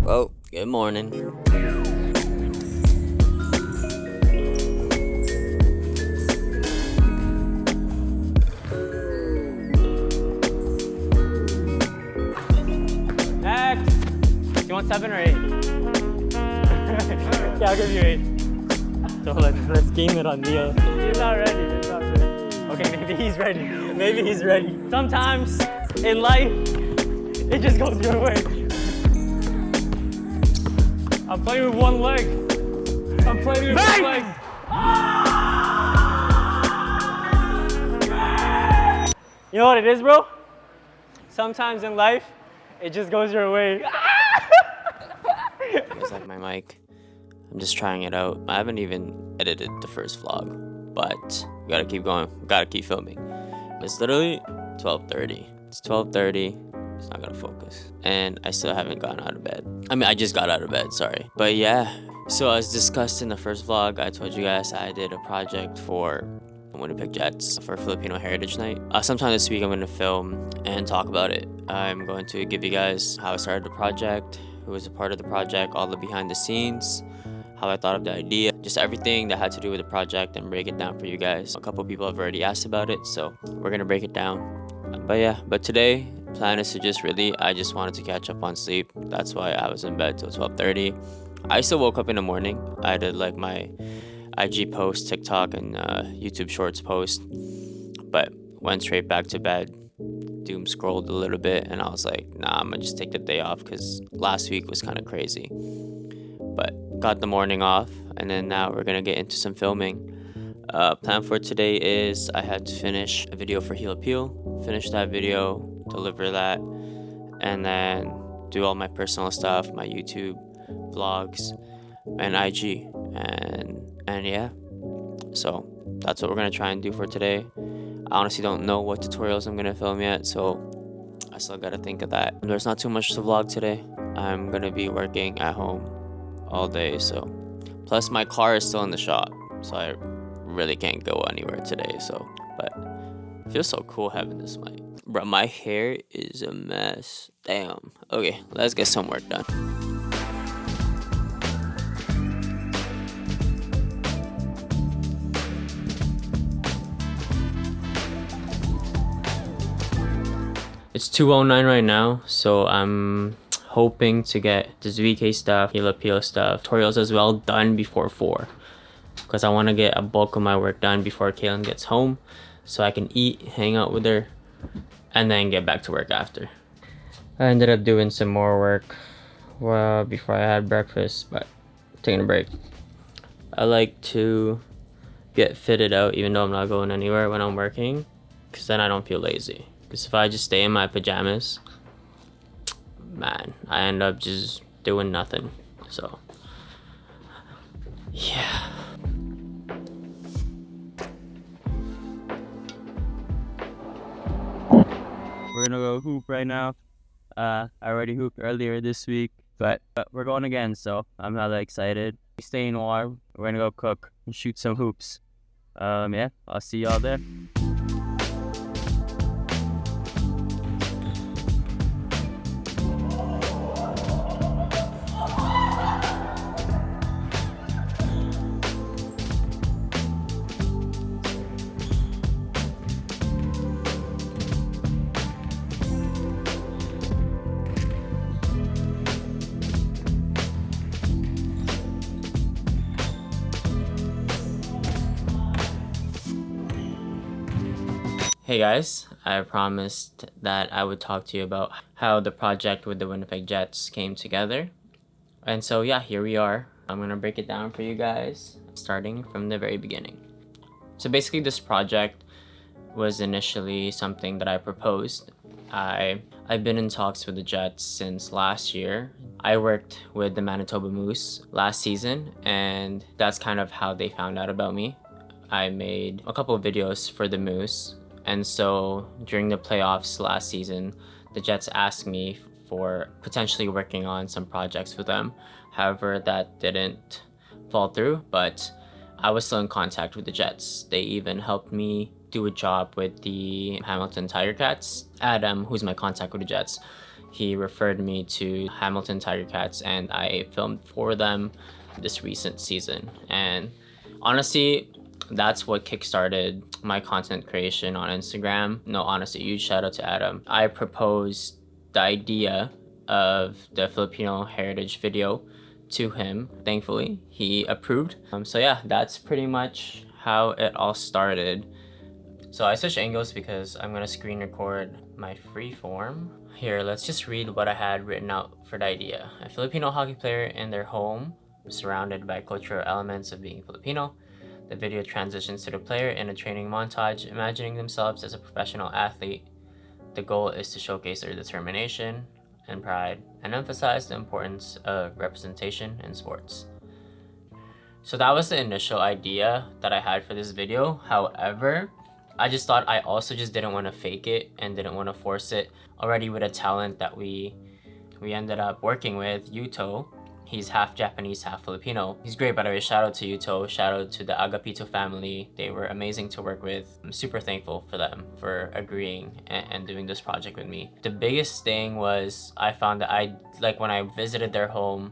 Well, good morning. Next! You want 7 or 8? Yeah, I'll give you 8. So let's game it on Neil. He's not ready. He's not ready. Okay, maybe he's ready. Maybe he's ready. Sometimes in life, it just goes your way. I'm playing with one leg. I'm playing with one leg. You know what it is, bro? Sometimes in life, it just goes your way. You guys like my mic? I'm just trying it out. I haven't even edited the first vlog, but we gotta keep going. We gotta keep filming. It's literally 12:30. It's 12:30. It's not gonna focus. And I still haven't gotten out of bed. I mean, I just got out of bed, sorry. But yeah, so as discussed in the first vlog, I told you guys I did a project for Winnipeg Jets for Filipino Heritage Night. Sometime this week I'm going to film and talk about it. I'm going to give you guys how I started the project, who was a part of the project, all the behind the scenes, how I thought of the idea, just everything that had to do with the project and break it down for you guys. A couple people have already asked about it, so we're going to break it down. But today, plan is to I just wanted to catch up on sleep. That's why I was in bed till 12:30. I still woke up in the morning. I did like my IG post, TikTok, and YouTube Shorts post, but went straight back to bed, doom scrolled a little bit, and I was like, nah, I'm gonna just take the day off because last week was kind of crazy. But got the morning off, and then now we're gonna get into some filming. Plan for today is I had to finish a video for Heel Appeal, finish that video, deliver that, and then do all my personal stuff, my YouTube, vlogs, and IG, and yeah, so that's what we're gonna try and do for today. I honestly don't know what tutorials I'm gonna film yet, so I still gotta think of that. There's not too much to vlog today. I'm gonna be working at home all day, so plus my car is still in the shop, so I really can't go anywhere today. So, but it feels so cool having this mic. Bro, my hair is a mess. Damn. Okay, let's get some work done. It's 2:09 right now, so I'm hoping to get this VK stuff, Heel Appeal stuff, tutorials as well done before 4. Because I want to get a bulk of my work done before Kaylin gets home, so I can eat, hang out with her, and then get back to work after. I ended up doing some more work before I had breakfast, but taking a break. I like to get fitted out even though I'm not going anywhere when I'm working, because then I don't feel lazy. Because if I just stay in my pajamas, man, I end up just doing nothing. So, yeah. We're gonna go hoop right now. I already hooped earlier this week, but we're going again, so I'm hella excited. Staying warm. We're gonna go cook and shoot some hoops. Yeah, I'll see y'all there. Hey guys, I promised that I would talk to you about how the project with the Winnipeg Jets came together. And so yeah, here we are. I'm gonna break it down for you guys, starting from the very beginning. So basically this project was initially something that I proposed. I've been in talks with the Jets since last year. I worked with the Manitoba Moose last season, and that's kind of how they found out about me. I made a couple of videos for the Moose. And so during the playoffs last season, the Jets asked me for potentially working on some projects with them. However, that didn't fall through, but I was still in contact with the Jets. They even helped me do a job with the Hamilton Tiger Cats. Adam, who's my contact with the Jets, he referred me to Hamilton Tiger Cats, and I filmed for them this recent season. And honestly, that's what kickstarted my content creation on Instagram. No, honestly, huge shout out to Adam. I proposed the idea of the Filipino Heritage video to him. Thankfully, he approved. So yeah, that's pretty much how it all started. So I switched angles because I'm gonna screen record my freeform. Here, let's just read what I had written out for the idea. A Filipino hockey player in their home, surrounded by cultural elements of being Filipino. The video transitions to the player in a training montage, imagining themselves as a professional athlete. The goal is to showcase their determination and pride and emphasize the importance of representation in sports. So that was the initial idea that I had for this video. However, I just thought I also just didn't want to fake it and didn't want to force it. Already with a talent that we ended up working with, Yuto. He's half Japanese, half Filipino. He's great, by the way. Shout out to Yuto. Shout out to the Agapito family. They were amazing to work with. I'm super thankful for them for agreeing and doing this project with me. The biggest thing was I found that when I visited their home,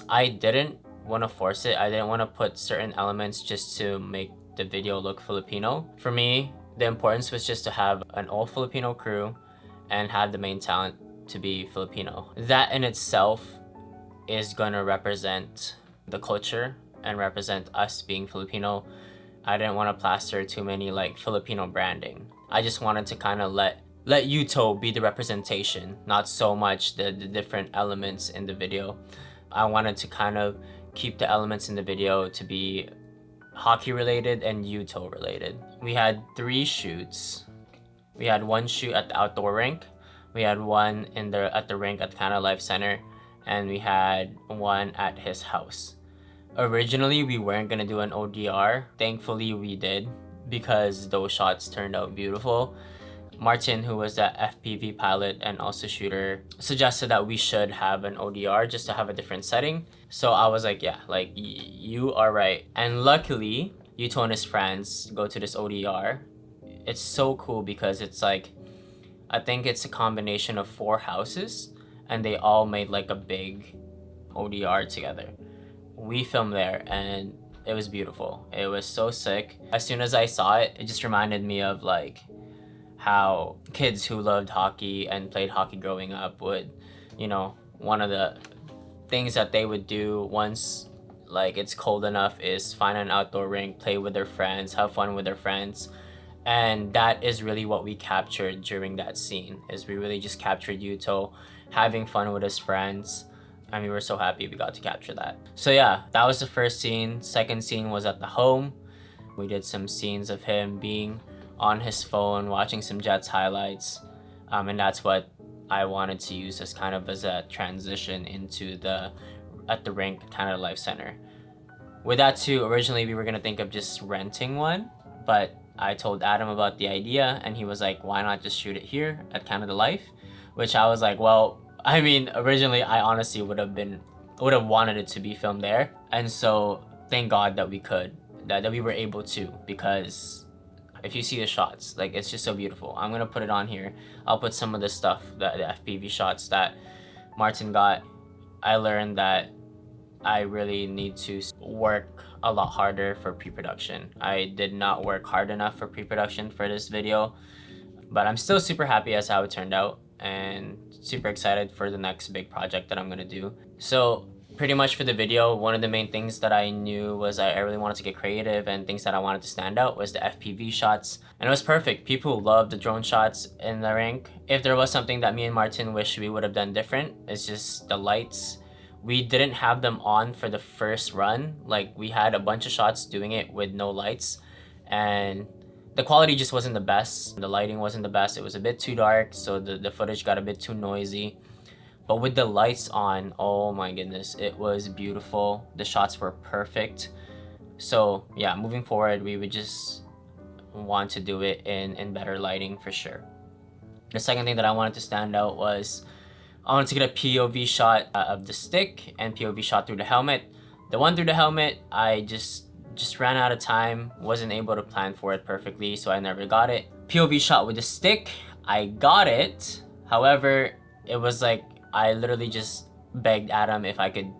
I didn't want to force it. I didn't want to put certain elements just to make the video look Filipino. For me, the importance was just to have an all Filipino crew and have the main talent to be Filipino. That in itself is gonna represent the culture and represent us being Filipino. I didn't want to plaster too many like Filipino branding. I just wanted to kind of let Yuto be the representation, not so much the different elements in the video. I wanted to kind of keep the elements in the video to be hockey related and Yuto related. We had 3 shoots. We had 1 shoot at the outdoor rink. We had 1 at the rink at Canada Life Center, and we had 1 at his house. Originally, we weren't gonna do an ODR. Thankfully, we did because those shots turned out beautiful. Martin, who was the FPV pilot and also shooter, suggested that we should have an ODR just to have a different setting. So I was like, yeah, like you are right. And luckily, Yuto and his friends go to this ODR. It's so cool because it's like, I think it's a combination of 4 houses and they all made like a big ODR together. We filmed there and it was beautiful. It was so sick. As soon as I saw it, it just reminded me of like how kids who loved hockey and played hockey growing up would, you know, one of the things that they would do once like it's cold enough is find an outdoor rink, play with their friends, have fun with their friends. And that is really what we captured during that scene, is we really just captured Yuto having fun with his friends, and we were so happy we got to capture that. So yeah, that was the first scene. Second scene was at the home. We did some scenes of him being on his phone watching some Jets highlights, and that's what I wanted to use as kind of as a transition into at the rink Canada Life Center. With that too, originally we were gonna think of just renting one, but I told Adam about the idea and he was like, why not just shoot it here at Canada Life? Which I was like, well, I mean, originally I honestly would have wanted it to be filmed there. And so thank God that we were able to, because if you see the shots, like it's just so beautiful. I'm gonna put it on here. I'll put some of the stuff, the FPV shots that Martin got. I learned that I really need to work a lot harder for pre-production. I did not work hard enough for pre-production for this video, but I'm still super happy as how it turned out and super excited for the next big project that I'm gonna do. So pretty much for the video, one of the main things that I knew was I really wanted to get creative, and things that I wanted to stand out was the FPV shots, and it was perfect. People loved the drone shots in the rink. If there was something that me and Martin wish we would have done different, it's just the lights. We didn't have them on for the first run. Like we had a bunch of shots doing it with no lights, and the quality just wasn't the best. The lighting wasn't the best. It was a bit too dark, so the footage got a bit too noisy. But with the lights on, oh my goodness, it was beautiful. The shots were perfect. So yeah, moving forward, we would just want to do it in better lighting for sure. The second thing that I wanted to stand out was I wanted to get a POV shot of the stick and POV shot through the helmet. The one through the helmet, I just ran out of time, wasn't able to plan for it perfectly, so I never got it. POV shot with the stick, I got it. However, It was like I literally just begged Adam if I could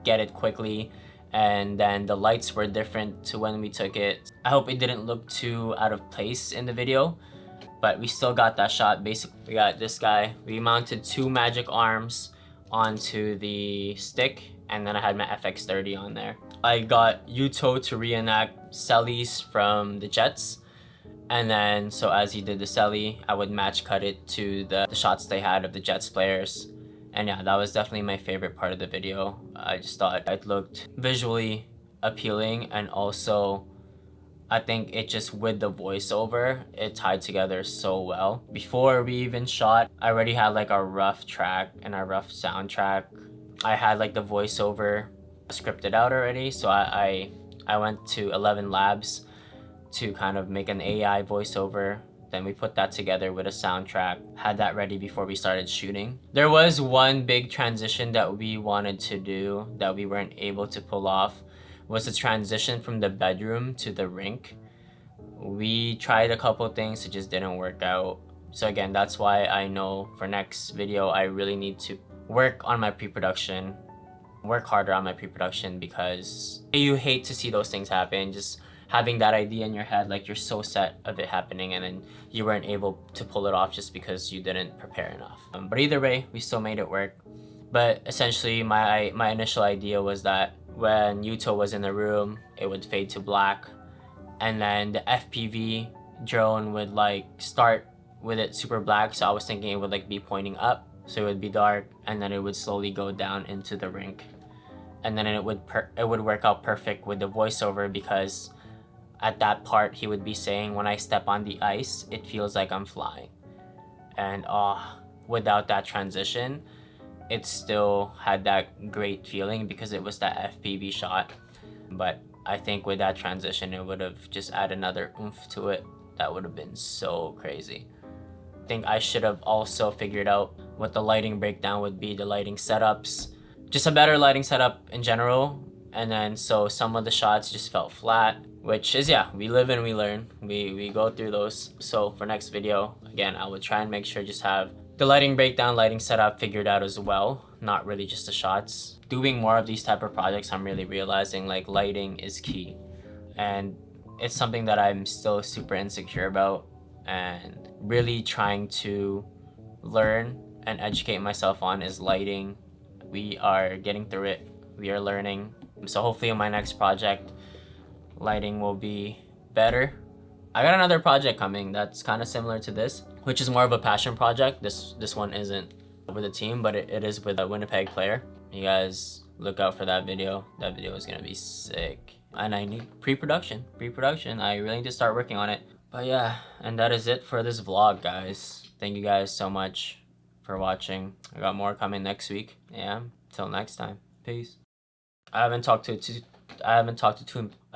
get it quickly, and then the lights were different to when we took it. I hope it didn't look too out of place in the video, but we still got that shot. Basically, we got this guy. We mounted 2 magic arms onto the stick, and then I had my FX30 on there. I got Yuto to reenact Sellies from the Jets, and then so as he did the Selly, I would match cut it to the shots they had of the Jets players. And yeah, that was definitely my favorite part of the video. I just thought it looked visually appealing, and also I think it just, with the voiceover, it tied together so well. Before we even shot, I already had like a rough track and a rough soundtrack. I had like the voiceover scripted out already, so I went to 11 Labs to kind of make an AI voiceover. Then we put that together with a soundtrack, had that ready before we started shooting. There was one big transition that we wanted to do that we weren't able to pull off, was the transition from the bedroom to the rink. We tried a couple things, it just didn't work out. So again, that's why I know for next video, I really need to work on my pre-production, work harder on my pre-production, because you hate to see those things happen. Just having that idea in your head, like you're so set of it happening, and then you weren't able to pull it off just because you didn't prepare enough. But either way, we still made it work. But essentially, my initial idea was that when Yuto was in the room, it would fade to black, and then the FPV drone would like start with it super black. So I was thinking it would like be pointing up, so it would be dark, and then it would slowly go down into the rink, and then it would work out perfect with the voiceover, because at that part he would be saying, when I step on the ice, it feels like I'm flying. And without that transition, it still had that great feeling because it was that FPV shot. But I think with that transition, it would have just added another oomph to it. That would have been so crazy. I think I should have also figured out what the lighting breakdown would be, the lighting setups, just a better lighting setup in general. And then so some of the shots just felt flat, which is, yeah, we live and we learn. We go through those. So for next video, again, I would try and make sure just have the lighting breakdown, lighting setup figured out as well, not really just the shots. Doing more of these type of projects, I'm really realizing like lighting is key, and it's something that I'm still super insecure about, and really trying to learn and educate myself on is lighting. We are getting through it. We are learning. So hopefully in my next project, lighting will be better. I got another project coming that's kind of similar to this, which is more of a passion project. This one isn't with a team, but it is with a Winnipeg player. You guys look out for that video. That video is gonna be sick. And I need pre-production. I really need to start working on it. But yeah, and that is it for this vlog, guys. Thank you guys so much for watching. I got more coming next week. Yeah, till next time. Peace. I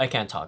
can't talk.